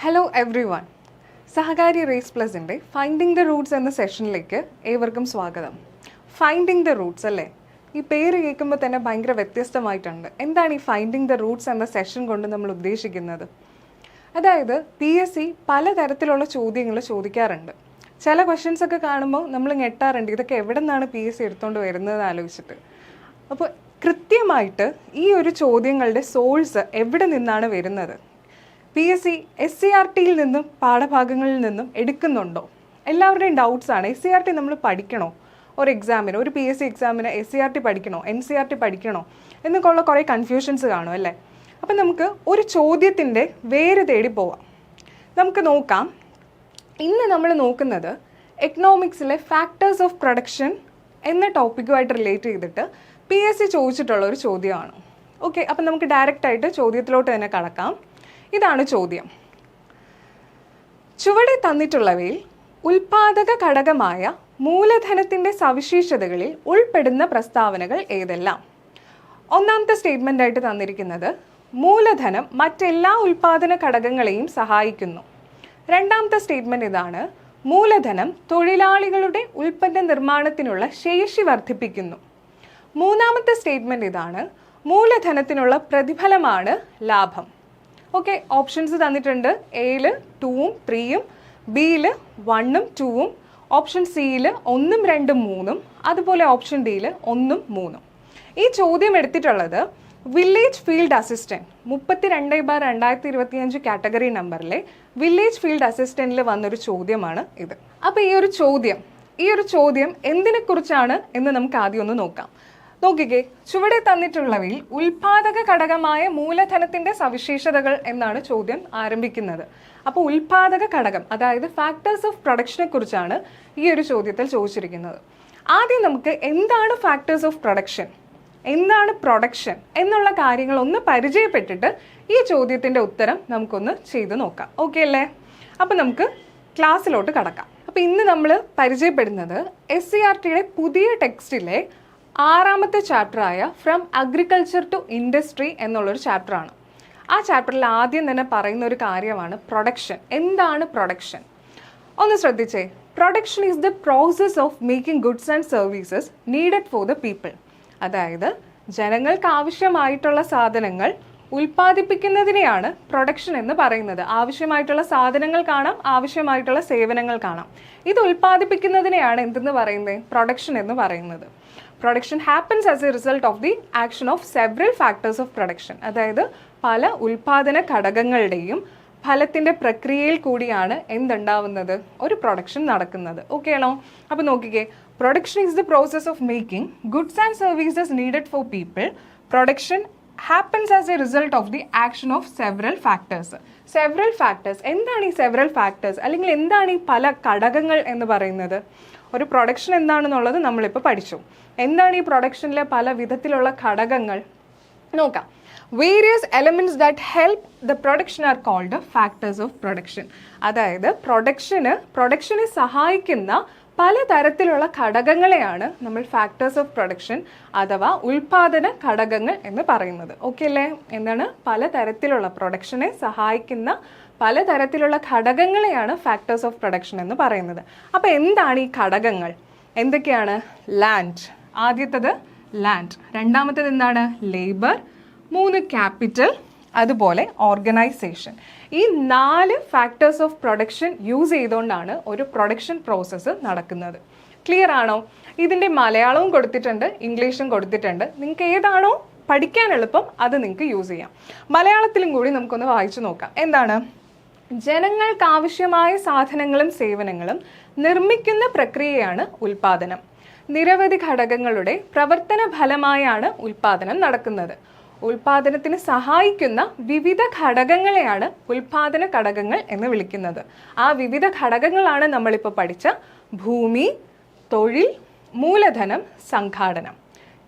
Hello everyone. സഹകാരി race പ്ലസിൻ്റെ finding the roots എന്ന സെഷനിലേക്ക് ഏവർക്കും സ്വാഗതം. ഫൈൻഡിങ് ദ റൂട്ട്സ് അല്ലേ, ഈ പേര് കേൾക്കുമ്പോൾ തന്നെ ഭയങ്കര വ്യത്യസ്തമായിട്ടുണ്ട്. എന്താണ് ഈ ഫൈൻഡിങ് ദ റൂട്ട്സ് എന്ന സെഷൻ കൊണ്ട് നമ്മൾ ഉദ്ദേശിക്കുന്നത്? അതായത് PSC പലതരത്തിലുള്ള ചോദ്യങ്ങൾ ചോദിക്കാറുണ്ട്. ചില ക്വസ്റ്റ്യൻസ് ഒക്കെ കാണുമ്പോൾ നമ്മൾ ഞെട്ടാറുണ്ട്, ഇതൊക്കെ എവിടെ നിന്നാണ് PSC എടുത്തുകൊണ്ട് വരുന്നത് ആലോചിച്ചിട്ട്. അപ്പോൾ കൃത്യമായിട്ട് ഈ ഒരു ചോദ്യങ്ങളുടെ സോഴ്സ് എവിടെ നിന്നാണ് വരുന്നത്, PSC SCRTയിൽ നിന്നും പാഠഭാഗങ്ങളിൽ നിന്നും എടുക്കുന്നുണ്ടോ? എല്ലാവരുടെയും ഡൗട്ട്സാണ്. SCRT നമ്മൾ പഠിക്കണോ? ഒരു എക്സാമിന്, ഒരു PSC എക്സാമിന് SCRT പഠിക്കണോ, NCRT പഠിക്കണോ എന്നൊക്കെയുള്ള കുറേ കൺഫ്യൂഷൻസ് കാണും അല്ലേ. അപ്പം നമുക്ക് ഒരു ചോദ്യത്തിൻ്റെ വേര് തേടി പോവാം. നമുക്ക് നോക്കാം. ഇന്ന് നമ്മൾ നോക്കുന്നത് എക്കണോമിക്സിലെ ഫാക്ടേഴ്സ് ഓഫ് പ്രൊഡക്ഷൻ എന്ന ടോപ്പിക്കുമായിട്ട് റിലേറ്റ് ചെയ്തിട്ട് PSC ചോദിച്ചിട്ടുള്ള ഒരു ചോദ്യമാണ്. ഓക്കെ, അപ്പം നമുക്ക് ഡയറക്റ്റായിട്ട് ചോദ്യത്തിലോട്ട് തന്നെ കടക്കാം. ഇതാണ് ചോദ്യം. ചുവടെ തന്നിട്ടുള്ളവയിൽ ഉൽപാദക ഘടകമായ മൂലധനത്തിൻ്റെ സവിശേഷതകളിൽ ഉൾപ്പെടുന്ന പ്രസ്താവനകൾ ഏതെല്ലാം? ഒന്നാമത്തെ സ്റ്റേറ്റ്മെൻ്റ് ആയിട്ട് തന്നിരിക്കുന്നത് മൂലധനം മറ്റെല്ലാ ഉൽപാദന ഘടകങ്ങളെയും സഹായിക്കുന്നു. രണ്ടാമത്തെ സ്റ്റേറ്റ്മെൻറ്റ് ഇതാണ്, മൂലധനം തൊഴിലാളികളുടെ ഉൽപ്പന്ന നിർമ്മാണത്തിനുള്ള ശേഷി വർദ്ധിപ്പിക്കുന്നു. മൂന്നാമത്തെ സ്റ്റേറ്റ്മെൻറ്റ് ഇതാണ്, മൂലധനത്തിനുള്ള പ്രതിഫലമാണ് ലാഭം. ഓക്കെ, ഓപ്ഷൻസ് തന്നിട്ടുണ്ട്. എയിൽ 2ഉം 3ഉം, ബിയിൽ 1ഉം 2ഉം, ഓപ്ഷൻ സിയിൽ 1ഉം 2ഉം 3ഉം, അതുപോലെ ഓപ്ഷൻ ഡിയിൽ 1ഉം 3ഉം. ഈ ചോദ്യം എടുത്തിട്ടുള്ളത് വില്ലേജ് ഫീൽഡ് അസിസ്റ്റൻറ്റ് 32/2025 കാറ്റഗറി നമ്പറിലെ വില്ലേജ് ഫീൽഡ് അസിസ്റ്റൻറ്റിൽ വന്നൊരു ചോദ്യമാണ് ഇത്. അപ്പോൾ ഈ ഒരു ചോദ്യം എന്തിനെക്കുറിച്ചാണ് എന്ന് നമുക്ക് ആദ്യം ഒന്ന് നോക്കാം. നോക്കിക്കേ, ചുവടെ തന്നിട്ടുള്ളവയിൽ ഉൽപാദക ഘടകമായ മൂലധനത്തിൻ്റെ സവിശേഷതകൾ എന്നാണ് ചോദ്യം ആരംഭിക്കുന്നത്. അപ്പോൾ ഉൽപാദക ഘടകം, അതായത് ഫാക്ടേഴ്സ് ഓഫ് പ്രൊഡക്ഷനെ കുറിച്ചാണ് ഈ ഒരു ചോദ്യത്തിൽ ചോദിച്ചിരിക്കുന്നത്. ആദ്യം നമുക്ക് എന്താണ് ഫാക്ടേഴ്സ് ഓഫ് പ്രൊഡക്ഷൻ, എന്താണ് പ്രൊഡക്ഷൻ എന്നുള്ള കാര്യങ്ങൾ ഒന്ന് പരിചയപ്പെട്ടിട്ട് ഈ ചോദ്യത്തിൻ്റെ ഉത്തരം നമുക്കൊന്ന് ചെയ്ത് നോക്കാം. ഓക്കെ അല്ലേ? അപ്പം നമുക്ക് ക്ലാസ്സിലോട്ട് കടക്കാം. അപ്പോൾ ഇന്ന് നമ്മൾ പരിചയപ്പെടുന്നത് SCRTയുടെ പുതിയ ടെക്സ്റ്റിലെ 6ാമത്തെ ചാപ്റ്ററായ ഫ്രം അഗ്രികൾച്ചർ ടു ഇൻഡസ്ട്രി എന്നുള്ളൊരു ചാപ്റ്ററാണ്. ആ ചാപ്റ്ററിൽ ആദ്യം തന്നെ പറയുന്ന ഒരു കാര്യമാണ് പ്രൊഡക്ഷൻ. എന്താണ് പ്രൊഡക്ഷൻ? ഒന്ന് ശ്രദ്ധിച്ചേ. Production is the process of making goods and services needed for the people. അതായത് ജനങ്ങൾക്ക് ആവശ്യമായിട്ടുള്ള സാധനങ്ങൾ ഉൽപ്പാദിപ്പിക്കുന്നതിനെയാണ് പ്രൊഡക്ഷൻ എന്ന് പറയുന്നത്. ആവശ്യമായിട്ടുള്ള സാധനങ്ങൾ കാണാം, ആവശ്യമായിട്ടുള്ള സേവനങ്ങൾ കാണാം. ഇത് ഉൽപ്പാദിപ്പിക്കുന്നതിനെയാണ് എന്തെന്ന് പറയുന്നത്? പ്രൊഡക്ഷൻ എന്ന് പറയുന്നത്. Production happens as A result of the action of several factors of production. അതായത് പല ഉൽപ്പാദന ഘടകങ്ങളുടെയും ഫലത്തിൻ്റെ പ്രക്രിയയിൽ കൂടിയാണ് എന്തുണ്ടാവുന്നത്? ഒരു പ്രൊഡക്ഷൻ നടക്കുന്നത്. ഓക്കെ ആണോ? അപ്പോൾ നോക്കിക്കേ, production is the process of making goods and services needed for people. Production happens as A result of the action of several factors. Several factors, എന്താണ് ഈ സെവറൽ ഫാക്ടേഴ്സ്, അല്ലെങ്കിൽ എന്താണ് ഈ പല ഘടകങ്ങൾ എന്ന് പറയുന്നത്? ഒരു പ്രൊഡക്ഷൻ എന്താണെന്നുള്ളത് നമ്മളിപ്പോൾ പഠിച്ചു. എന്താണ് ഈ പ്രൊഡക്ഷനിലെ പല വിധത്തിലുള്ള ഘടകങ്ങൾ? നോക്കാം. Various elements that help the production are called factors of production. അതായത് പ്രൊഡക്ഷനെ സഹായിക്കുന്ന പലതരത്തിലുള്ള ഘടകങ്ങളെയാണ് നമ്മൾ ഫാക്ടേഴ്സ് ഓഫ് പ്രൊഡക്ഷൻ അഥവാ ഉൽപാദന ഘടകങ്ങൾ എന്ന് പറയുന്നത്. ഓക്കെ അല്ലേ? എന്താണ്? പലതരത്തിലുള്ള പ്രൊഡക്ഷനെ സഹായിക്കുന്ന പലതരത്തിലുള്ള ഘടകങ്ങളെയാണ് ഫാക്ടേഴ്സ് ഓഫ് പ്രൊഡക്ഷൻ എന്ന് പറയുന്നത്. അപ്പോൾ എന്താണ് ഈ ഘടകങ്ങൾ? എന്തൊക്കെയാണ്? ലാൻഡ്, ആദ്യത്തത് ലാൻഡ്. രണ്ടാമത്തേത് എന്താണ്? ലേബർ. 3 ക്യാപിറ്റൽ, അതുപോലെ ഓർഗനൈസേഷൻ. ഈ 4 ഫാക്ടേഴ്സ് ഓഫ് പ്രൊഡക്ഷൻ യൂസ് ചെയ്തുകൊണ്ടാണ് ഒരു പ്രൊഡക്ഷൻ പ്രോസസ്സ് നടക്കുന്നത്. ക്ലിയർ ആണോ? ഇതിൻ്റെ മലയാളവും കൊടുത്തിട്ടുണ്ട്, ഇംഗ്ലീഷും കൊടുത്തിട്ടുണ്ട്. നിങ്ങൾക്ക് ഏതാണോ പഠിക്കാൻ എളുപ്പം അത് നിങ്ങൾക്ക് യൂസ് ചെയ്യാം. മലയാളത്തിലും കൂടി നമുക്കൊന്ന് വായിച്ചു നോക്കാം. എന്താണ്? ജനങ്ങൾക്ക് ആവശ്യമായ സാധനങ്ങളും സേവനങ്ങളും നിർമ്മിക്കുന്ന പ്രക്രിയയാണ് ഉൽപാദനം. നിരവധി ഘടകങ്ങളുടെ പ്രവർത്തന ഫലമായാണ് ഉൽപാദനം നടക്കുന്നത്. ഉൽപാദനത്തിന് സഹായിക്കുന്ന വിവിധ ഘടകങ്ങളെയാണ് ഉൽപാദന ഘടകങ്ങൾ എന്ന് വിളിക്കുന്നത്. ആ വിവിധ ഘടകങ്ങളാണ് നമ്മളിപ്പോൾ പഠിച്ച ഭൂമി, തൊഴിൽ, മൂലധനം, സംഘാടനം.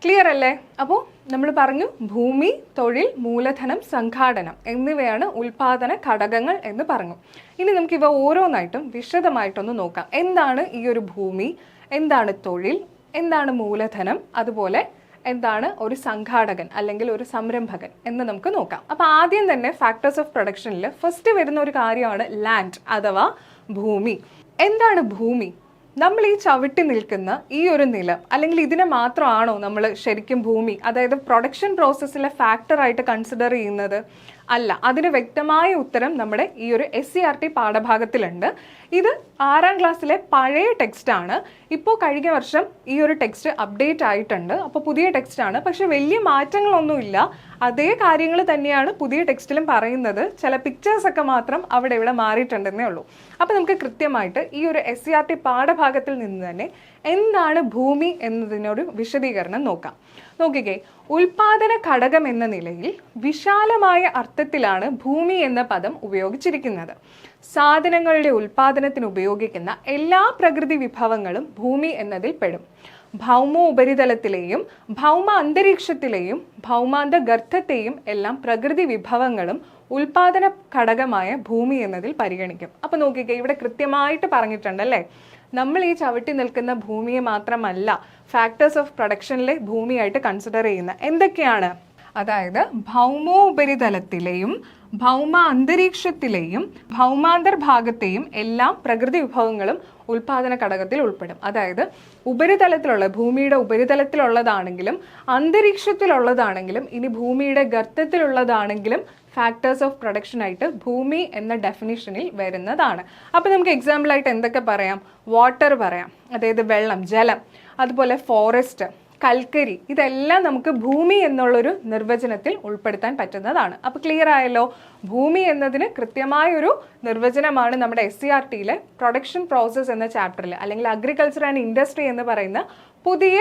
ക്ലിയർ അല്ലേ? അപ്പോൾ നമ്മൾ പറഞ്ഞു ഭൂമി, തൊഴിൽ, മൂലധനം, സംഘാടനം എന്നിവയാണ് ഉൽപാദന ഘടകങ്ങൾ എന്ന് പറഞ്ഞു. ഇനി നമുക്ക് ഇവ ഓരോന്നായിട്ടും വിശദമായിട്ടൊന്ന് നോക്കാം. എന്താണ് ഈ ഒരു ഭൂമി, എന്താണ് തൊഴിൽ, എന്താണ് മൂലധനം, അതുപോലെ എന്താണ് ഒരു സംഘാടകൻ അല്ലെങ്കിൽ ഒരു സംരംഭകൻ എന്ന് നമുക്ക് നോക്കാം. അപ്പോൾ ആദ്യം തന്നെ ഫാക്ടേഴ്സ് ഓഫ് പ്രൊഡക്ഷനിൽ ഫസ്റ്റ് വരുന്ന ഒരു കാര്യമാണ് ലാൻഡ് അഥവാ ഭൂമി. എന്താണ് ഭൂമി? നമ്മൾ ഈ ചവിട്ടി നിൽക്കുന്ന ഈ ഒരു നിലം അല്ലെങ്കിൽ ഇതിനെ മാത്രമാണോ നമ്മൾ ശരിക്കും ഭൂമി, അതായത് പ്രൊഡക്ഷൻ പ്രോസസ്സിലെ ഫാക്ടറായിട്ട് കൺസിഡർ ചെയ്യുന്നത്? അല്ല. അതിന് വ്യക്തമായ ഉത്തരം നമ്മുടെ ഈ ഒരു SCERT പാഠഭാഗത്തിലുണ്ട്. ഇത് 6ാം ക്ലാസ്സിലെ പഴയ ടെക്സ്റ്റാണ്. ഇപ്പോൾ കഴിഞ്ഞ വർഷം ഈ ഒരു ടെക്സ്റ്റ് അപ്ഡേറ്റ് ആയിട്ടുണ്ട്. അപ്പോൾ പുതിയ ടെക്സ്റ്റാണ്, പക്ഷെ വലിയ മാറ്റങ്ങളൊന്നുമില്ല. അതേ കാര്യങ്ങൾ തന്നെയാണ് പുതിയ ടെക്സ്റ്റിലും പറയുന്നത്. ചില പിക്ചേഴ്സൊക്കെ മാത്രം അവിടെ ഇവിടെ മാറിയിട്ടുണ്ടെന്നേ ഉള്ളൂ. അപ്പോൾ നമുക്ക് കൃത്യമായിട്ട് ഈ ഒരു SCERT പാഠഭാഗത്തിൽ നിന്ന് തന്നെ എന്താണ് ഭൂമി എന്നതിനൊരു വിശദീകരണം നോക്കാം. നോക്കിക്കേ, ഉൽപാദന ഘടകം എന്ന നിലയിൽ വിശാലമായ അർത്ഥത്തിലാണ് ഭൂമി എന്ന പദം ഉപയോഗിച്ചിരിക്കുന്നത്. സാധനങ്ങളുടെ ഉൽപാദനത്തിന് ഉപയോഗിക്കുന്ന എല്ലാ പ്രകൃതി വിഭവങ്ങളും ഭൂമി എന്നതിൽ പെടും. ഭൗമ ഉപരിതലത്തിലെയും ഭൗമ അന്തരീക്ഷത്തിലെയും ഭൗമാന്ത ഗർത്തത്തെയും എല്ലാം പ്രകൃതി വിഭവങ്ങളും ഉൽപാദന ഘടകമായ ഭൂമി എന്നതിൽ പരിഗണിക്കും. അപ്പോൾ നോക്കിക്കേ, ഇവിടെ കൃത്യമായിട്ട് പറഞ്ഞിട്ടുണ്ടല്ലേ, നമ്മൾ ഈ ചവിട്ടി നിൽക്കുന്ന ഭൂമിയെ മാത്രമല്ല ഫാക്ടേഴ്സ് ഓഫ് പ്രൊഡക്ഷനിലെ ഭൂമിയായിട്ട് കൺസിഡർ ചെയ്യുന്ന എന്തൊക്കെയാണ്? അതായത് ഭൗമോപരിതലത്തിലെയും ഭൗമ അന്തരീക്ഷത്തിലെയും ഭൗമാന്തർഭാഗത്തെയും എല്ലാം പ്രകൃതി വിഭവങ്ങളും ഉൽപാദന ഘടകത്തിൽ ഉൾപ്പെടും. അതായത് ഉപരിതലത്തിലുള്ള ഭൂമിയുടെ ഉപരിതലത്തിലുള്ളതാണെങ്കിലും അന്തരീക്ഷത്തിലുള്ളതാണെങ്കിലും ഇനി ഭൂമിയുടെ ഗർത്തത്തിലുള്ളതാണെങ്കിലും ഫാക്ടേഴ്സ് ഓഫ് പ്രൊഡക്ഷൻ ആയിട്ട് ഭൂമി എന്ന ഡെഫിനിഷനിൽ വരുന്നതാണ്. അപ്പോൾ നമുക്ക് എക്സാമ്പിളായിട്ട് എന്തൊക്കെ പറയാം? വാട്ടർ പറയാം, അതായത് വെള്ളം, ജലം, അതുപോലെ ഫോറസ്റ്റ്, കൽക്കരി, ഇതെല്ലാം നമുക്ക് ഭൂമി എന്നുള്ളൊരു നിർവചനത്തിൽ ഉൾപ്പെടുത്താൻ പറ്റുന്നതാണ്. അപ്പോൾ ക്ലിയർ ആയല്ലോ? ഭൂമി എന്നതിന് കൃത്യമായൊരു നിർവചനമാണ് നമ്മുടെ SCERTയിലെ പ്രൊഡക്ഷൻ പ്രോസസ് എന്ന ചാപ്റ്ററിൽ അല്ലെങ്കിൽ അഗ്രികൾച്ചർ ആൻഡ് ഇൻഡസ്ട്രി എന്ന് പറയുന്ന പുതിയ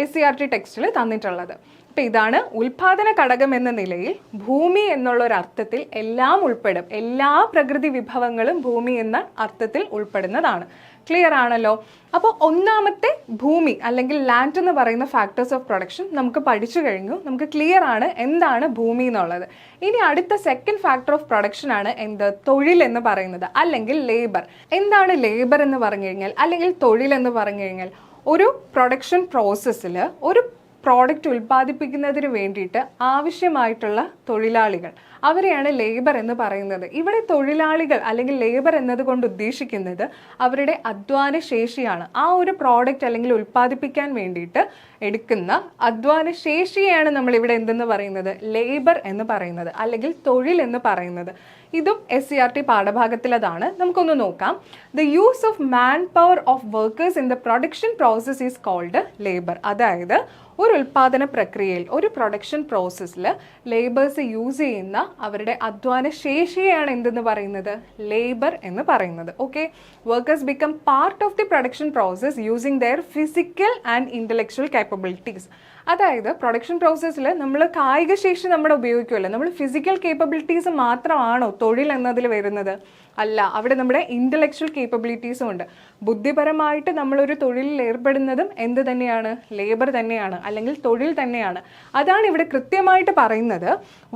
SCERT ടെക്സ്റ്റിൽ തന്നിട്ടുള്ളത്. അപ്പം ഇതാണ് ഉൽപാദന ഘടകം എന്ന നിലയിൽ ഭൂമി എന്നുള്ള ഒരു അർത്ഥത്തിൽ എല്ലാം ഉൾപ്പെടും. എല്ലാ പ്രകൃതി വിഭവങ്ങളും ഭൂമി എന്ന അർത്ഥത്തിൽ ഉൾപ്പെടുന്നതാണ്. ക്ലിയർ ആണല്ലോ? അപ്പോൾ ഒന്നാമത്തെ ഭൂമി അല്ലെങ്കിൽ ലാൻഡ് എന്ന് പറയുന്ന ഫാക്ടേഴ്സ് ഓഫ് പ്രൊഡക്ഷൻ നമുക്ക് പഠിച്ചു കഴിഞ്ഞു. നമുക്ക് ക്ലിയർ ആണ് എന്താണ് ഭൂമി എന്നുള്ളത്. ഇനി അടുത്ത സെക്കൻഡ് ഫാക്ടർ ഓഫ് പ്രൊഡക്ഷൻ ആണ് എന്ത്? തൊഴിൽ എന്ന് പറയുന്നത് അല്ലെങ്കിൽ ലേബർ. എന്താണ് ലേബർ എന്ന് പറഞ്ഞു കഴിഞ്ഞാൽ അല്ലെങ്കിൽ തൊഴിൽ എന്ന് പറഞ്ഞു കഴിഞ്ഞാൽ ഒരു പ്രൊഡക്ഷൻ പ്രോസസ്സിൽ ഒരു പ്രോഡക്റ്റ് ഉൽപ്പാദിപ്പിക്കുന്നതിന് വേണ്ടിയിട്ട് ആവശ്യമായിട്ടുള്ള തൊഴിലാളികൾ, അവരെയാണ് ലേബർ എന്ന് പറയുന്നത്. ഇവിടെ തൊഴിലാളികൾ അല്ലെങ്കിൽ ലേബർ എന്നതുകൊണ്ട് ഉദ്ദേശിക്കുന്നത് അവരുടെ അധ്വാന ശേഷിയാണ്. ആ ഒരു പ്രോഡക്റ്റ് അല്ലെങ്കിൽ ഉൽപ്പാദിപ്പിക്കാൻ വേണ്ടിയിട്ട് എടുക്കുന്ന അധ്വാന ശേഷിയാണ് നമ്മളിവിടെ എന്തെന്ന് പറയുന്നത്? ലേബർ എന്ന് പറയുന്നത് അല്ലെങ്കിൽ തൊഴിൽ എന്ന് പറയുന്നത്. ഇതും SCERT പാഠഭാഗത്തിലതാണ്. നമുക്കൊന്ന് നോക്കാം. The use of man power of workers in the production process is called labour. അതായത് ഒരു ഉൽപാദന പ്രക്രിയയിൽ ഒരു പ്രൊഡക്ഷൻ പ്രോസസ്സിൽ ലേബേഴ്സ് യൂസ് ചെയ്യുന്ന അവരുടെ അധ്വാന ശേഷിയാണ് എന്തെന്ന് പറയുന്നത്? ലേബർ എന്ന് പറയുന്നത്. Okay, workers become part of the production process using there physical and intellectual capabilities. അതായത് പ്രൊഡക്ഷൻ പ്രോസസ്സിൽ നമ്മൾ കായിക ശേഷി നമ്മുടെ ഉപയോഗിക്കുമല്ലോ, നമ്മൾ ഫിസിക്കൽ കേപ്പബിലിറ്റീസ് മാത്രമാണോ തൊഴിൽ എന്നതിൽ വരുന്നത്? അല്ല, അവിടെ നമ്മുടെ ഇൻ്റലക്ച്വൽ കേപ്പബിലിറ്റീസും ഉണ്ട്. ബുദ്ധിപരമായിട്ട് നമ്മളൊരു തൊഴിലിൽ ഏർപ്പെടുന്നതും എന്ത് തന്നെയാണ്? ലേബർ തന്നെയാണ് അല്ലെങ്കിൽ തൊഴിൽ തന്നെയാണ്. അതാണ് ഇവിടെ കൃത്യമായിട്ട് പറയുന്നത്.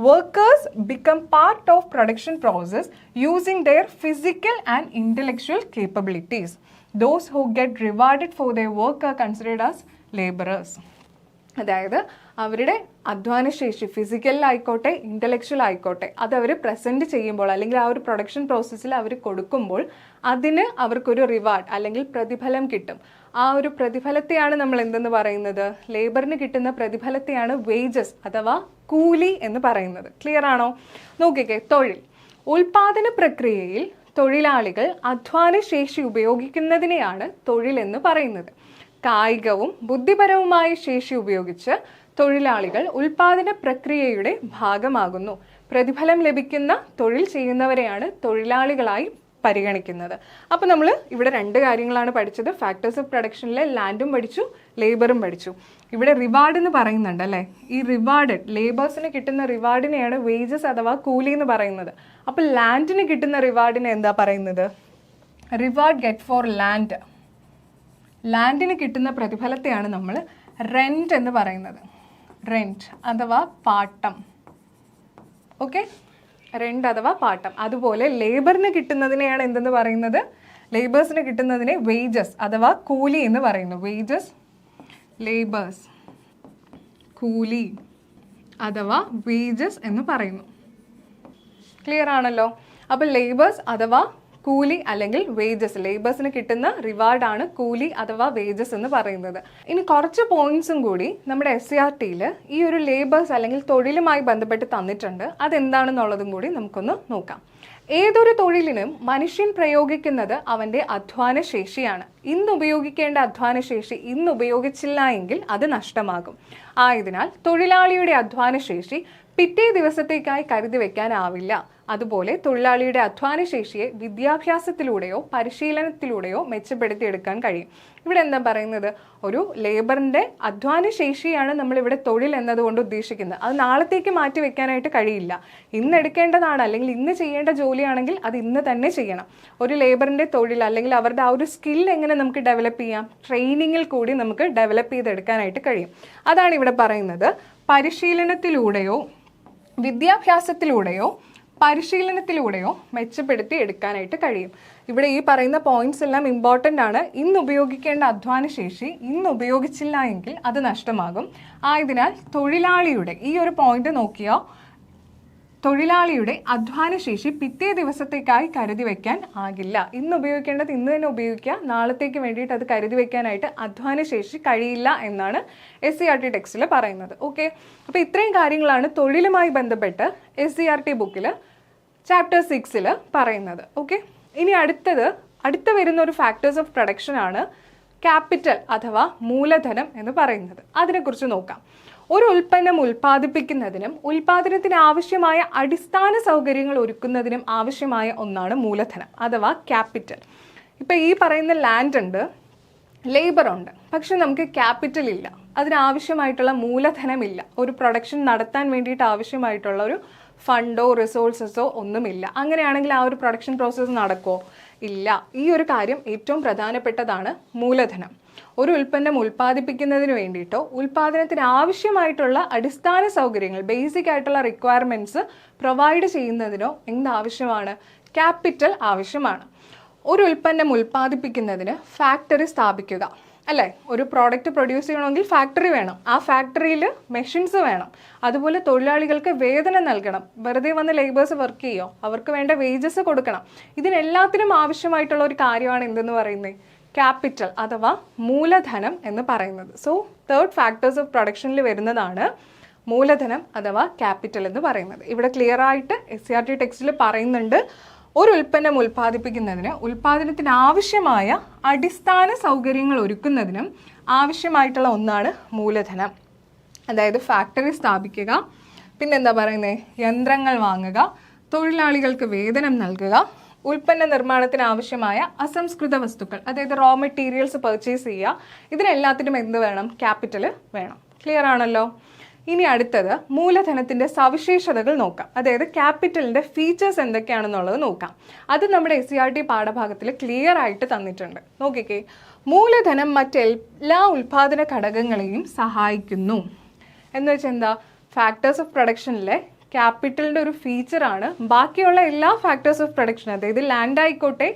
Workers become part of production process using there physical and intellectual capabilities. Those who get rewarded for their work are considered as labourers. അതായത് അവരുടെ അധ്വാനശേഷി ഫിസിക്കലായിക്കോട്ടെ ഇൻ്റലക്ച്വൽ ആയിക്കോട്ടെ അത് അവർ പ്രസൻറ്റ് ചെയ്യുമ്പോൾ അല്ലെങ്കിൽ ആ ഒരു പ്രൊഡക്ഷൻ പ്രോസസ്സിൽ അവർ കൊടുക്കുമ്പോൾ അതിന് അവർക്കൊരു റിവാർഡ് അല്ലെങ്കിൽ പ്രതിഫലം കിട്ടും. ആ ഒരു പ്രതിഫലത്തെയാണ് നമ്മൾ എന്തെന്ന് പറയുന്നത്? ലേബറിന് കിട്ടുന്ന പ്രതിഫലത്തെയാണ് വേജസ് അഥവാ കൂലി എന്ന് പറയുന്നത്. ക്ലിയർ ആണോ? നോക്കിക്കേ, തൊഴിൽ. ഉൽപാദന പ്രക്രിയയിൽ തൊഴിലാളികൾ അധ്വാനശേഷി ഉപയോഗിക്കുന്നതിനെയാണ് തൊഴിൽ എന്ന് പറയുന്നത്. കായികവും ബുദ്ധിപരവുമായ ശേഷി ഉപയോഗിച്ച് തൊഴിലാളികൾ ഉൽപാദന പ്രക്രിയയുടെ ഭാഗമാകുന്നു. പ്രതിഫലം ലഭിക്കുന്ന തൊഴിൽ ചെയ്യുന്നവരെയാണ് തൊഴിലാളികളായി പരിഗണിക്കുന്നത്. അപ്പോൾ നമ്മൾ ഇവിടെ രണ്ട് കാര്യങ്ങളാണ് പഠിച്ചത്. ഫാക്ടേഴ്സ് ഓഫ് പ്രൊഡക്ഷനിലെ ലാൻഡും പഠിച്ചു, ലേബറും പഠിച്ചു. ഇവിടെ റിവാർഡ് എന്ന് പറയുന്നുണ്ട് അല്ലേ? ഈ റിവാർഡ് ലേബേഴ്സിന് കിട്ടുന്ന റിവാർഡിനെയാണ് വേജസ് അഥവാ കൂലി എന്ന് പറയുന്നത്. അപ്പോൾ ലാൻഡിന് കിട്ടുന്ന റിവാർഡിനെ എന്താ പറയുന്നത്? Reward get for land. ലാൻഡിന് കിട്ടുന്ന പ്രതിഫലത്തെയാണ് നമ്മൾ റെൻറ്റ് എന്ന് പറയുന്നത്. റെൻറ്റ് അഥവാ പാട്ടം. ഓക്കെ, റെൻറ്റ് അഥവാ പാട്ടം. അതുപോലെ ലേബറിന് കിട്ടുന്നതിനെയാണ് എന്തെന്ന് പറയുന്നത്? ലേബേഴ്സിന് കിട്ടുന്നതിനെ വേജസ് അഥവാ കൂലി എന്ന് പറയുന്നു. വേജസ്, ലേബേഴ്സ്, കൂലി അഥവാ വേജസ് എന്ന് പറയുന്നു. ക്ലിയർ ആണല്ലോ? അപ്പോൾ ലേബേഴ്സ് അഥവാ കൂലി അല്ലെങ്കിൽ വേജസ്, ലേബേഴ്സിന് കിട്ടുന്ന റിവാർഡാണ് കൂലി അഥവാ വേജസ് എന്ന് പറയുന്നത്. ഇനി കുറച്ച് പോയിന്റ്സും കൂടി നമ്മുടെ SCRT-യിൽ ഈ ഒരു ലേബേഴ്സ് അല്ലെങ്കിൽ തൊഴിലുമായി ബന്ധപ്പെട്ട് തന്നിട്ടുണ്ട്. അതെന്താണെന്നുള്ളതും കൂടി നമുക്കൊന്ന് നോക്കാം. ഏതൊരു തൊഴിലിനും മനുഷ്യൻ പ്രയോഗിക്കുന്നത് അവൻ്റെ അധ്വാന ശേഷിയാണ്. ഇന്ന് ഉപയോഗിക്കേണ്ട അധ്വാന ശേഷി ഇന്ന് ഉപയോഗിച്ചില്ല എങ്കിൽ അത് നഷ്ടമാകും. ആയതിനാൽ തൊഴിലാളിയുടെ അധ്വാന ശേഷി പിറ്റേ ദിവസത്തേക്കായി കരുതി വെക്കാനാവില്ല. അതുപോലെ തൊഴിലാളിയുടെ അധ്വാന ശേഷിയെ വിദ്യാഭ്യാസത്തിലൂടെയോ പരിശീലനത്തിലൂടെയോ മെച്ചപ്പെടുത്തിയെടുക്കാൻ കഴിയും. ഇവിടെ എന്താ പറയുന്നത്? ഒരു ലേബറിൻ്റെ അധ്വാന ശേഷിയാണ് നമ്മളിവിടെ തൊഴിൽ എന്നതുകൊണ്ട് ഉദ്ദേശിക്കുന്നത്. അത് നാളത്തേക്ക് മാറ്റി വെക്കാനായിട്ട് കഴിയില്ല. ഇന്ന് എടുക്കേണ്ടതാണ് അല്ലെങ്കിൽ ഇന്ന് ചെയ്യേണ്ട ജോലിയാണെങ്കിൽ അത് ഇന്ന് തന്നെ ചെയ്യണം. ഒരു ലേബറിൻ്റെ തൊഴിൽ അല്ലെങ്കിൽ അവരുടെ ആ ഒരു സ്കിൽ എങ്ങനെ നമുക്ക് ഡെവലപ്പ് ചെയ്യാം? ട്രെയിനിങ്ങിൽ കൂടി നമുക്ക് ഡെവലപ്പ് ചെയ്തെടുക്കാനായിട്ട് കഴിയും. അതാണ് ഇവിടെ പറയുന്നത്. പരിശീലനത്തിലൂടെയോ വിദ്യാഭ്യാസത്തിലൂടെയോ പരിശീലനത്തിലൂടെയോ മെച്ചപ്പെടുത്തി എടുക്കാനായിട്ട് കഴിയും. ഇവിടെ ഈ പറയുന്ന പോയിന്റ്സ് എല്ലാം ഇമ്പോർട്ടൻ്റ് ആണ്. ഇന്ന് ഉപയോഗിക്കേണ്ട അധ്വാന ശേഷി ഇന്ന് ഉപയോഗിച്ചില്ല എങ്കിൽ അത് നഷ്ടമാകും. ആയതിനാൽ തൊഴിലാളിയുടെ ഈ ഒരു പോയിന്റ് നോക്കിയോ, തൊഴിലാളിയുടെ അധ്വാന ശേഷി പിറ്റേ ദിവസത്തേക്കായി കരുതി വെക്കാൻ ആകില്ല. ഇന്ന് ഉപയോഗിക്കേണ്ടത് ഇന്ന് തന്നെ ഉപയോഗിക്കുക. നാളത്തേക്ക് വേണ്ടിയിട്ട് അത് കരുതി വെക്കാനായിട്ട് അധ്വാന ശേഷി കഴിയില്ല എന്നാണ് SCRT ടെക്സ്റ്റിൽ പറയുന്നത്. ഓക്കെ, അപ്പോൾ ഇത്രയും കാര്യങ്ങളാണ് തൊഴിലുമായി ബന്ധപ്പെട്ട് SCRT ബുക്കിൽ ചാപ്റ്റർ 6-ൽ പറയുന്നത്. ഓക്കെ, ഇനി അടുത്ത വരുന്ന ഒരു ഫാക്ടേഴ്സ് ഓഫ് പ്രൊഡക്ഷൻ ആണ് ക്യാപിറ്റൽ അഥവാ മൂലധനം എന്ന് പറയുന്നത്. അതിനെക്കുറിച്ച് നോക്കാം. ഒരു ഉൽപ്പന്നം ഉൽപ്പാദിപ്പിക്കുന്നതിനും ഉൽപ്പാദനത്തിന് ആവശ്യമായ അടിസ്ഥാന സൗകര്യങ്ങൾ ഒരുക്കുന്നതിനും ആവശ്യമായ ഒന്നാണ് മൂലധനം അഥവാ ക്യാപിറ്റൽ. ഇപ്പം ഈ പറയുന്ന ലാൻഡ് ഉണ്ട്, ലേബർ ഉണ്ട്, പക്ഷെ നമുക്ക് ക്യാപിറ്റൽ ഇല്ല, അതിനാവശ്യമായിട്ടുള്ള മൂലധനമില്ല. ഒരു പ്രൊഡക്ഷൻ നടത്താൻ വേണ്ടിയിട്ട് ആവശ്യമായിട്ടുള്ള ഒരു ഫണ്ടോ റിസോഴ്സസോ ഒന്നുമില്ല. അങ്ങനെയാണെങ്കിൽ ആ ഒരു പ്രൊഡക്ഷൻ പ്രോസസ്സ് നടക്കുമോ? ഇല്ല. ഈ ഒരു കാര്യം ഏറ്റവും പ്രധാനപ്പെട്ടതാണ് മൂലധനം. ഒരു ഉൽപ്പന്നം ഉൽപ്പാദിപ്പിക്കുന്നതിന് വേണ്ടിയിട്ടോ ഉൽപ്പാദനത്തിന് ആവശ്യമായിട്ടുള്ള അടിസ്ഥാന സൗകര്യങ്ങൾ ബേസിക് ആയിട്ടുള്ള റിക്വയർമെൻറ്റ്സ് പ്രൊവൈഡ് ചെയ്യുന്നതിനോ എന്താവശ്യമാണ്? ക്യാപിറ്റൽ ആവശ്യമാണ്. ഒരു ഉൽപ്പന്നം ഉൽപ്പാദിപ്പിക്കുന്നതിന് ഫാക്ടറി സ്ഥാപിക്കുക, അല്ലേ? ഒരു പ്രോഡക്റ്റ് പ്രൊഡ്യൂസ് ചെയ്യണമെങ്കിൽ ഫാക്ടറി വേണം. ആ ഫാക്ടറിയിൽ മെഷീൻസ് വേണം. അതുപോലെ തൊഴിലാളികൾക്ക് വേതനം നൽകണം. വെറുതെ വന്ന് ലേബേഴ്സ് വർക്ക് ചെയ്യോ? അവർക്ക് വേണ്ട വേജസ് കൊടുക്കണം. ഇതിനെല്ലാത്തിനും ആവശ്യമായിട്ടുള്ള ഒരു കാര്യമാണ് എന്തെന്ന് പറയുന്നത്? ക്യാപിറ്റൽ അഥവാ മൂലധനം എന്ന് പറയുന്നത്. സോ തേർഡ് ഫാക്ടേഴ്സ് ഓഫ് പ്രൊഡക്ഷനിൽ വരുന്നതാണ് മൂലധനം അഥവാ ക്യാപിറ്റൽ എന്ന് പറയുന്നത്. ഇവിടെ ക്ലിയർ ആയിട്ട് SCRT ടെക്സ്റ്റിൽ പറയുന്നുണ്ട്, ഒരു ഉൽപ്പന്നം ഉൽപ്പാദിപ്പിക്കുന്നതിന് ഉൽപ്പാദനത്തിന് ആവശ്യമായ അടിസ്ഥാന സൗകര്യങ്ങൾ ഒരുക്കുന്നതിനും ആവശ്യമായിട്ടുള്ള ഒന്നാണ് മൂലധനം. അതായത് ഫാക്ടറി സ്ഥാപിക്കുക, പിന്നെന്താ പറയുന്നത്? യന്ത്രങ്ങൾ വാങ്ങുക, തൊഴിലാളികൾക്ക് വേതനം നൽകുക, ഉൽപ്പന്ന നിർമ്മാണത്തിന് ആവശ്യമായ അസംസ്കൃത വസ്തുക്കൾ അതായത് റോ മെറ്റീരിയൽസ് പർച്ചേസ് ചെയ്യുക. ഇതിനെല്ലാത്തിനും എന്ത് വേണം? ക്യാപിറ്റൽ വേണം. ക്ലിയർ ആണല്ലോ? ഇനി അടുത്തത് മൂലധനത്തിൻ്റെ സവിശേഷതകൾ നോക്കാം. അതായത് ക്യാപിറ്റലിൻ്റെ ഫീച്ചേഴ്സ് എന്തൊക്കെയാണെന്നുള്ളത് നോക്കാം. അത് നമ്മുടെ SCRT പാഠഭാഗത്തിൽ ക്ലിയർ ആയിട്ട് തന്നിട്ടുണ്ട്. നോക്കിക്കേ, മൂലധനം മറ്റെല്ലാ ഉൽപ്പാദന ഘടകങ്ങളെയും സഹായിക്കുന്നു. എന്ന് വെച്ചാൽ എന്താ? ഫാക്ടേഴ്സ് ഓഫ് പ്രൊഡക്ഷനിലെ ക്യാപിറ്റലിൻ്റെ ഒരു ഫീച്ചറാണ് ബാക്കിയുള്ള എല്ലാ ഫാക്ടേഴ്സ് ഓഫ് പ്രൊഡക്ഷൻ. അതായത് ലാൻഡ് ആയിക്കോട്ടെ,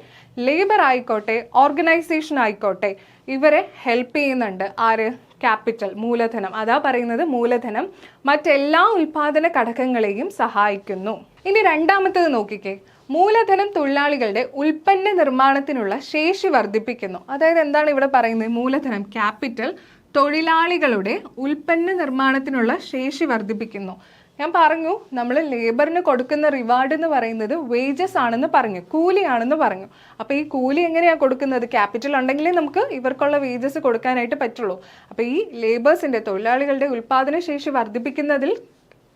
ലേബർ ആയിക്കോട്ടെ, ഓർഗനൈസേഷൻ ആയിക്കോട്ടെ, ഇവരെ ഹെൽപ്പ് ചെയ്യുന്നുണ്ട്. ആര്? ക്യാപിറ്റൽ, മൂലധനം. അതാ പറയുന്നത് മൂലധനം മറ്റെല്ലാ ഉൽപാദന ഘടകങ്ങളെയും സഹായിക്കുന്നു. ഇനി രണ്ടാമത്തേത് നോക്കിക്കേ, മൂലധനം തൊഴിലാളികളുടെ ഉൽപ്പന്ന നിർമ്മാണത്തിനുള്ള ശേഷി വർദ്ധിപ്പിക്കുന്നു. അതായത് എന്താണ് ഇവിടെ പറയുന്നത്? മൂലധനം ക്യാപിറ്റൽ തൊഴിലാളികളുടെ ഉൽപ്പന്ന നിർമ്മാണത്തിനുള്ള ശേഷി വർദ്ധിപ്പിക്കുന്നു. ഞാൻ പറഞ്ഞു, നമ്മൾ ലേബറിന് കൊടുക്കുന്ന റിവാർഡ് എന്ന് പറയുന്നത് വേജസ് ആണെന്ന് പറഞ്ഞു, കൂലിയാണെന്ന് പറഞ്ഞു. അപ്പോൾ ഈ കൂലി എങ്ങനെയാണ് കൊടുക്കുന്നത്? ക്യാപിറ്റൽ ഉണ്ടെങ്കിലേ നമുക്ക് ഇവർക്കുള്ള വേജസ് കൊടുക്കാനായിട്ട് പറ്റുള്ളൂ. അപ്പോൾ ഈ ലേബേഴ്സിൻ്റെ, തൊഴിലാളികളുടെ ഉൽപ്പാദന ശേഷി വർദ്ധിപ്പിക്കുന്നതിൽ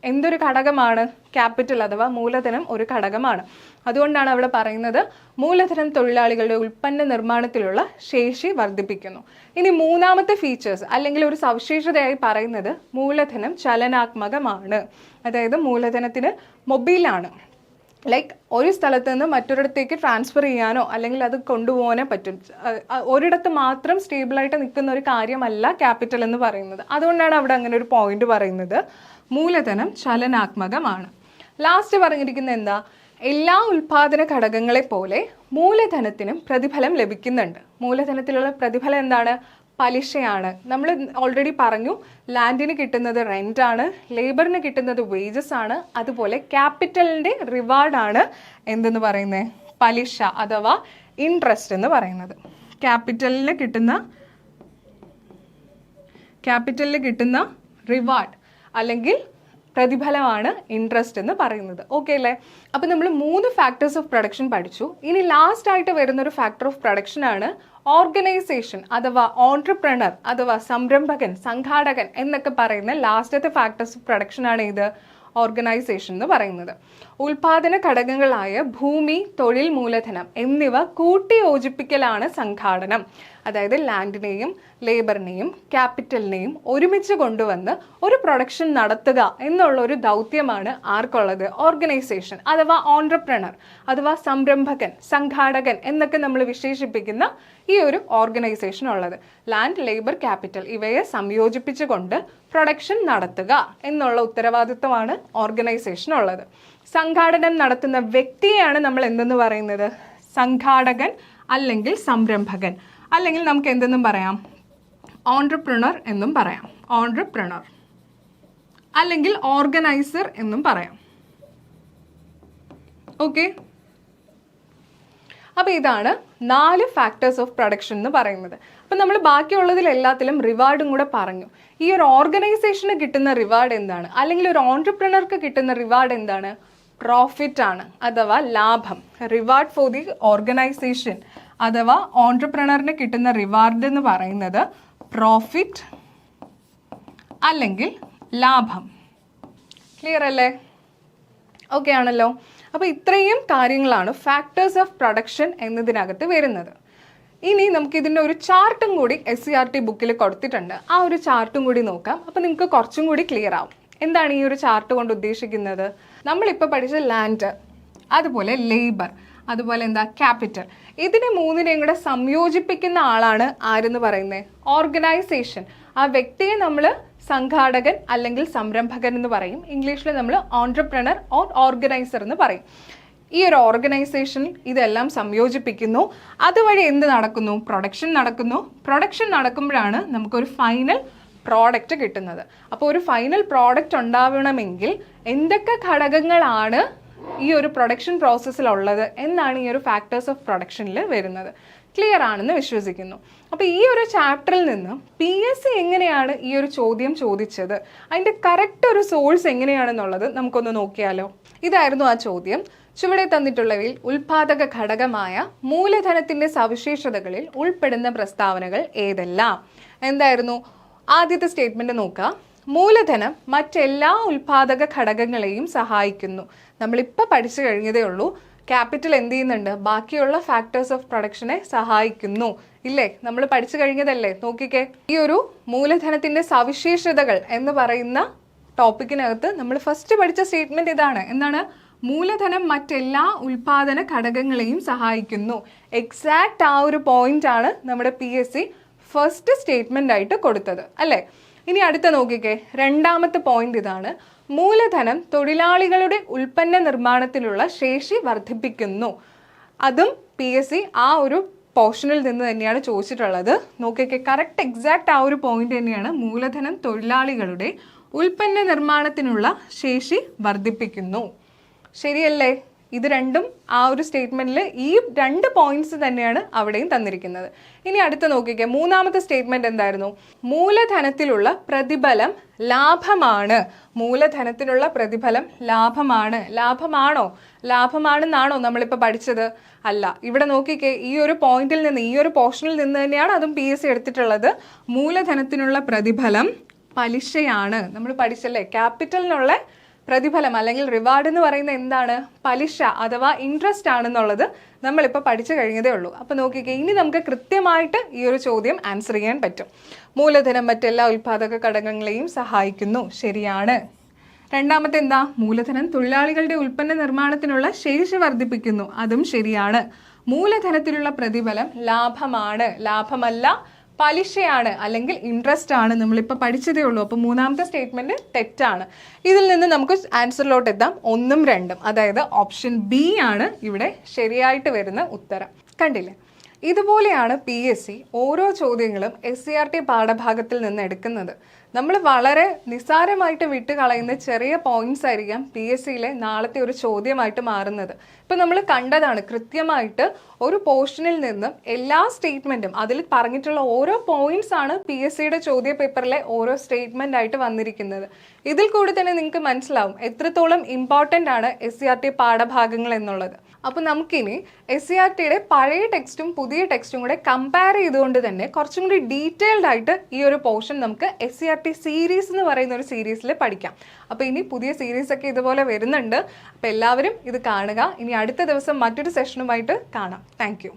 എന്തൊരു ഘടകമാണ്? ക്യാപിറ്റൽ അഥവാ മൂലധനം ഒരു ഘടകമാണ്. അതുകൊണ്ടാണ് അവിടെ പറയുന്നത് മൂലധനം തൊഴിലാളികളുടെ ഉൽപ്പന്ന നിർമ്മാണത്തിലുള്ള ശേഷി വർദ്ധിപ്പിക്കുന്നു. ഇനി മൂന്നാമത്തെ ഫീച്ചേഴ്സ് അല്ലെങ്കിൽ ഒരു സവിശേഷതയായി പറയുന്നത് മൂലധനം ചലനാത്മകമാണ്. അതായത് മൂലധനത്തിന് മൊബൈലാണ്. ലൈക്ക് ഒരു സ്ഥലത്ത് നിന്ന് മറ്റൊരിടത്തേക്ക് ട്രാൻസ്ഫർ ചെയ്യാനോ അല്ലെങ്കിൽ അത് കൊണ്ടുപോകാനോ പറ്റും. ഒരിടത്ത് മാത്രം സ്റ്റേബിളായിട്ട് നിൽക്കുന്ന ഒരു കാര്യമല്ല ക്യാപിറ്റൽ എന്ന് പറയുന്നത്. അതുകൊണ്ടാണ് അവിടെ അങ്ങനെ ഒരു പോയിന്റ് പറയുന്നത്. മൂലധനം ചലനാത്മകമാണ്. ലാസ്റ്റ് പറഞ്ഞിരിക്കുന്നത് എന്താ? എല്ലാ ഉൽപാദന ഘടകങ്ങളെ പോലെ മൂലധനത്തിനും പ്രതിഫലം ലഭിക്കുന്നുണ്ട്. മൂലധനത്തിലുള്ള പ്രതിഫലം എന്താണ്? പലിശയാണ്. നമ്മൾ ഓൾറെഡി പറഞ്ഞു, ലാൻഡിന് കിട്ടുന്നത് റെൻ്റാണ്, ലേബറിന് കിട്ടുന്നത് വേജസ് ആണ്, അതുപോലെ ക്യാപിറ്റലിൻ്റെ റിവാർഡാണ് എന്തെന്ന് പറയുന്നത്, പലിശ അഥവാ ഇൻട്രസ്റ്റ് എന്ന് പറയുന്നത്. ക്യാപിറ്റലിന് കിട്ടുന്ന റിവാർഡ് അല്ലെങ്കിൽ പ്രതിഫലമാണ് ഇൻട്രസ്റ്റ് എന്ന് പറയുന്നത്. ഓക്കെ അല്ലേ? അപ്പോൾ നമ്മൾ 3 ഫാക്ടേഴ്സ് ഓഫ് പ്രൊഡക്ഷൻ പഠിച്ചു. ഇനി ലാസ്റ്റ് ആയിട്ട് വരുന്നൊരു ഫാക്ടർ ഓഫ് പ്രൊഡക്ഷൻ ആണ് ഓർഗനൈസേഷൻ അഥവാ ഓൺട്രപ്രണർ അഥവാ സംരംഭകൻ, സംഘാടകൻ എന്നൊക്കെ പറയുന്ന ലാസ്റ്റത്തെ ഫാക്ടേഴ്സ് ഓഫ് പ്രൊഡക്ഷൻ ആണ് ഇത് ഓർഗനൈസേഷൻ എന്ന് പറയുന്നത്. ഉൽപാദന ഘടകങ്ങളായ ഭൂമി, തൊഴിൽ മൂലധനം എന്നിവ കൂട്ടിയോജിപ്പിക്കലാണ് സംഘാടനം. അതായത് ലാൻഡിനെയും ലേബറിനെയും ക്യാപിറ്റലിനെയും ഒരുമിച്ച് കൊണ്ടുവന്ന് ഒരു പ്രൊഡക്ഷൻ നടത്തുക എന്നുള്ള ഒരു ദൗത്യമാണ് ആർക്കുള്ളത്, ഓർഗനൈസേഷൻ അഥവാ ഓൺട്രപ്രണർ അഥവാ സംരംഭകൻ, സംഘാടകൻ എന്നൊക്കെ നമ്മൾ വിശേഷിപ്പിക്കുന്ന ഈ ഒരു ഓർഗനൈസേഷൻ ഉള്ളത്. ലാൻഡ്, ലേബർ, ക്യാപിറ്റൽ ഇവയെ സംയോജിപ്പിച്ചുകൊണ്ട് പ്രൊഡക്ഷൻ നടത്തുക എന്നുള്ള ഉത്തരവാദിത്വമാണ് ഓർഗനൈസേഷൻ ഉള്ളത്. സംഘാടനം നടത്തുന്ന വ്യക്തിയെയാണ് നമ്മൾ എന്തെന്ന് പറയുന്നത്, സംഘാടകൻ അല്ലെങ്കിൽ സംരംഭകൻ, അല്ലെങ്കിൽ നമുക്ക് എന്തെന്നും പറയാം, ഓൺട്രപ്രണർ എന്നും പറയാം. ഓൺട്രപ്രണർ അല്ലെങ്കിൽ ഓർഗനൈസർ എന്നും പറയാം. ഓക്കെ, അപ്പോൾ ഇതാണ് 4 ഫാക്ടേഴ്സ് ഓഫ് പ്രൊഡക്ഷൻ എന്ന് പറയുന്നത്. അപ്പം നമ്മൾ ബാക്കിയുള്ളതിൽ എല്ലാത്തിലും റിവാർഡും കൂടെ പറഞ്ഞു. ഈ ഒരു ഓർഗനൈസേഷന് കിട്ടുന്ന റിവാർഡ് എന്താണ്, അല്ലെങ്കിൽ ഒരു ഓൺട്രപ്രണർക്ക് കിട്ടുന്ന റിവാർഡ് എന്താണ്, പ്രോഫിറ്റ് ആണ് അഥവാ ലാഭം. റിവാർഡ് ഫോർ ദി ഓർഗനൈസേഷൻ അഥവാ ഓൺട്രപ്രണറിന് കിട്ടുന്ന റിവാർഡ് എന്ന് പറയുന്നത് പ്രോഫിറ്റ് അല്ലെങ്കിൽ ലാഭം. ക്ലിയർ അല്ലേ? ഓക്കെ ആണല്ലോ. അപ്പോൾ ഇത്രയും കാര്യങ്ങളാണ് ഫാക്ടേഴ്സ് ഓഫ് പ്രൊഡക്ഷൻ എന്നതിനകത്ത് വരുന്നത്. ഇനി നമുക്ക് ഇതിൻ്റെ ഒരു ചാർട്ടും കൂടി SCERT ബുക്കിൽ കൊടുത്തിട്ടുണ്ട്. ആ ഒരു ചാർട്ടും കൂടി നോക്കാം. അപ്പോൾ നിങ്ങൾക്ക് കുറച്ചും കൂടി ക്ലിയർ ആവും. എന്താണ് ഈ ഒരു ചാർട്ട് കൊണ്ട് ഉദ്ദേശിക്കുന്നത്? നമ്മളിപ്പോൾ പഠിച്ച ലാൻഡ്, അതുപോലെ ലേബർ, അതുപോലെ എന്താ ക്യാപിറ്റൽ, ഇതിനെ 3നെയും കൂടെ സംയോജിപ്പിക്കുന്ന ആളാണ് ആരെന്ന് പറയുന്നത്, ഓർഗനൈസേഷൻ. ആ വ്യക്തിയെ നമ്മൾ സംഘാടകൻ അല്ലെങ്കിൽ സംരംഭകൻ എന്ന് പറയും. ഇംഗ്ലീഷിൽ നമ്മൾ ഓൺട്രപ്രണർ ഓർ ഓർഗനൈസർ എന്ന് പറയും. ഈ ഒരു ഓർഗനൈസേഷൻ ഇതെല്ലാം സംയോജിപ്പിക്കുന്നു. അതുവഴി എന്ത് നടക്കുന്നു, പ്രൊഡക്ഷൻ നടക്കുന്നു. പ്രൊഡക്ഷൻ നടക്കുമ്പോഴാണ് നമുക്കൊരു ഫൈനൽ പ്രോഡക്റ്റ് കിട്ടുന്നത്. അപ്പോൾ ഒരു ഫൈനൽ പ്രോഡക്റ്റ് ഉണ്ടാവണമെങ്കിൽ എന്തൊക്കെ ഘടകങ്ങളാണ് ഈ ഒരു പ്രൊഡക്ഷൻ പ്രോസസ്സിലുള്ളത് എന്നാണ് ഈ ഒരു ഫാക്ടേഴ്സ് ഓഫ് പ്രൊഡക്ഷനിൽ വരുന്നത്. ക്ലിയർ ആണെന്ന് വിശ്വസിക്കുന്നു. അപ്പോൾ ഈ ഒരു ചാപ്റ്ററിൽ നിന്ന് PSC എങ്ങനെയാണ് ഈ ഒരു ചോദ്യം ചോദിച്ചത്, അതിൻ്റെ കറക്റ്റ് ഒരു സോഴ്സ് എങ്ങനെയാണെന്നുള്ളത് നമുക്കൊന്ന് നോക്കിയാലോ. ഇതായിരുന്നു ആ ചോദ്യം. ചുവടെ തന്നിട്ടുള്ളവയിൽ ഉൽപാദക ഘടകമായ മൂലധനത്തിൻ്റെ സവിശേഷതകളിൽ ഉൾപ്പെടുന്ന പ്രസ്താവനകൾ ഏതെല്ലാം? എന്തായിരുന്നു ആദ്യത്തെ സ്റ്റേറ്റ്മെന്റ് നോക്കുക. മൂലധനം മറ്റെല്ലാ ഉൽപാദക ഘടകങ്ങളെയും സഹായിക്കുന്നു. നമ്മളിപ്പോൾ പഠിച്ചു കഴിഞ്ഞതേ ഉള്ളൂ. ക്യാപിറ്റൽ എന്ത് ചെയ്യുന്നുണ്ട്, ബാക്കിയുള്ള ഫാക്ടേഴ്സ് ഓഫ് പ്രൊഡക്ഷനെ സഹായിക്കുന്നു. ഇല്ലേ, നമ്മൾ പഠിച്ചു കഴിഞ്ഞതല്ലേ? നോക്കിക്കേ, ഈ ഒരു മൂലധനത്തിന്റെ സവിശേഷതകൾ എന്ന് പറയുന്ന ടോപ്പിക്കിനകത്ത് നമ്മൾ ഫസ്റ്റ് പഠിച്ച സ്റ്റേറ്റ്മെന്റ് ഇതാണ്. എന്താണ്? മൂലധനം മറ്റെല്ലാ ഉൽപാദന ഘടകങ്ങളെയും സഹായിക്കുന്നു. എക്സാക്റ്റ് ആ ഒരു പോയിന്റ് ആണ് നമ്മുടെ PSC ഫസ്റ്റ് സ്റ്റേറ്റ്മെന്റ് ആയിട്ട് കൊടുത്തത് അല്ലേ? ഇനി അടുത്ത നോക്കിക്കേ, രണ്ടാമത്തെ പോയിന്റ് ഇതാണ്. മൂലധനം തൊഴിലാളികളുടെ ഉൽപ്പന്ന നിർമ്മാണത്തിലുള്ള ശേഷി വർദ്ധിപ്പിക്കുന്നു. അതും PSC ആ ഒരു പോർഷനിൽ നിന്ന് തന്നെയാണ് ചോദിച്ചിട്ടുള്ളത്. നോക്കിക്കേ, കറക്റ്റ് എക്സാക്റ്റ് ആ ഒരു പോയിന്റ് തന്നെയാണ്. മൂലധനം തൊഴിലാളികളുടെ ഉൽപ്പന്ന നിർമ്മാണത്തിനുള്ള ശേഷി വർദ്ധിപ്പിക്കുന്നു. ശരിയല്ലേ? ഇത് രണ്ടും ആ ഒരു സ്റ്റേറ്റ്മെന്റിൽ ഈ 2 പോയിന്റ്സ് തന്നെയാണ് അവിടെയും തന്നിരിക്കുന്നത്. ഇനി അടുത്ത നോക്കിക്കേ, മൂന്നാമത്തെ സ്റ്റേറ്റ്മെന്റ് എന്തായിരുന്നു? മൂലധനത്തിലുള്ള പ്രതിഫലം ലാഭമാണ്. മൂലധനത്തിലുള്ള പ്രതിഫലം ലാഭമാണ്. ലാഭമാണോ? ലാഭമാണെന്നാണോ നമ്മളിപ്പോൾ പഠിച്ചത്? അല്ല. ഇവിടെ നോക്കിക്കേ, ഈ ഒരു പോയിന്റിൽ നിന്ന്, ഈ ഒരു പോർഷനിൽ നിന്ന് തന്നെയാണ് അതും PSC എടുത്തിട്ടുള്ളത്. മൂലധനത്തിനുള്ള പ്രതിഫലം പലിശയാണ്. നമ്മൾ പഠിച്ചല്ലേ, ക്യാപിറ്റലിനുള്ള പ്രതിഫലം അല്ലെങ്കിൽ റിവാർഡ് എന്ന് പറയുന്നത് എന്താണ്? പലിശ അഥവാ ഇൻട്രസ്റ്റ് ആണെന്നുള്ളത് നമ്മളിപ്പോൾ പഠിച്ചു കഴിഞ്ഞതേ ഉള്ളൂ. അപ്പോൾ നോക്കിക്കേ, ഇനി നമുക്ക് കൃത്യമായിട്ട് ഈ ഒരു ചോദ്യം ആൻസർ ചെയ്യാൻ പറ്റും. മൂലധനം മറ്റെല്ലാ ഉൽപാദക ഘടകങ്ങളെയും സഹായിക്കുന്നു. ശരിയാണ്. രണ്ടാമത്തെ എന്താ? മൂലധനം തൊഴിലാളികളുടെ ഉൽപ്പന്ന നിർമ്മാണത്തിനുള്ള ശേഷി വർദ്ധിപ്പിക്കുന്നു. അതും ശരിയാണ്. മൂലധനത്തിലുള്ള പ്രതിഫലം ലാഭമാണ്. ലാഭമല്ല, പലിശയാണ് അല്ലെങ്കിൽ ഇൻട്രസ്റ്റ് ആണ്. നമ്മളിപ്പോൾ പഠിച്ചതേ ഉള്ളൂ. അപ്പോൾ മൂന്നാമത്തെ സ്റ്റേറ്റ്മെന്റ് തെറ്റാണ്. ഇതിൽ നിന്ന് നമുക്ക് ആൻസറിലോട്ട് എത്താം 1 ഉം 2 ഉം. അതായത് ഓപ്ഷൻ B ആണ് ഇവിടെ ശരിയായിട്ട് വരുന്ന ഉത്തരം. കണ്ടില്ലേ? ഇതുപോലെയാണ് PSC ഓരോ ചോദ്യങ്ങളും SCERT പാഠഭാഗത്തിൽ നിന്ന് എടുക്കുന്നത്. നമ്മൾ വളരെ നിസ്സാരമായിട്ട് വിട്ടുകളയുന്ന ചെറിയ പോയിന്റ്സ് ആയിരിക്കാം PSCയിലെ നാളത്തെ ഒരു ചോദ്യമായിട്ട് മാറുന്നത്. ഇപ്പം നമ്മൾ കണ്ടതാണ്, കൃത്യമായിട്ട് ഒരു പോർഷനിൽ നിന്നും എല്ലാ സ്റ്റേറ്റ്മെൻറ്റും അതിൽ പറഞ്ഞിട്ടുള്ള ഓരോ പോയിന്റ്സ് ആണ് PSCയുടെ ചോദ്യ പേപ്പറിലെ ഓരോ സ്റ്റേറ്റ്മെൻ്റ് ആയിട്ട് വന്നിരിക്കുന്നത്. ഇതിൽ കൂടി തന്നെ നിങ്ങൾക്ക് മനസ്സിലാവും എത്രത്തോളം ഇമ്പോർട്ടൻ്റ് ആണ് SCERT പാഠഭാഗങ്ങൾ എന്നുള്ളത്. അപ്പോൾ നമുക്കിനി SCERTയുടെ പഴയ ടെക്സ്റ്റും പുതിയ ടെക്സ്റ്റും കൂടെ കമ്പയർ ചെയ്തുകൊണ്ട് തന്നെ കുറച്ചും കൂടി ഡീറ്റെയിൽഡ് ആയിട്ട് ഈ ഒരു പോർഷൻ നമുക്ക് SCERT സീരീസ് എന്ന് പറയുന്ന ഒരു സീരീസിൽ പഠിക്കാം. അപ്പോൾ ഇനി പുതിയ സീരീസ് ഒക്കെ ഇതുപോലെ വരുന്നുണ്ട്. അപ്പോൾ എല്ലാവരും ഇത് കാണുക. ഇനി അടുത്ത ദിവസം മറ്റൊരു സെഷനുമായിട്ട് കാണാം. താങ്ക്